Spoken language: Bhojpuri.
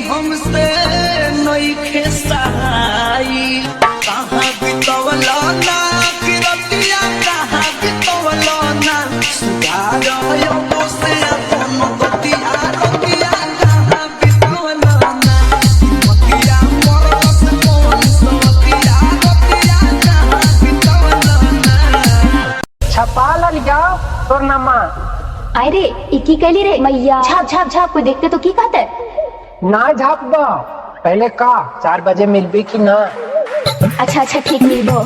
हमसे नइखे सहाई कहाँ बितवलो ना किरतिया कहाँ बितवलो ना सुधार यो से अपन बतिया रतिया कहाँ बितवलो ना बतिया मरस कौन सतिया रतिया कहाँ बितवलो ना छपाल जाओ तोर नामा अरे इकी कैली रे मैया झाप झाप झाप कोई देखते तो की कहते ना झाप दो पहले का 4 बजे मिलबी की ना। अच्छा अच्छा ठीक मिलबो।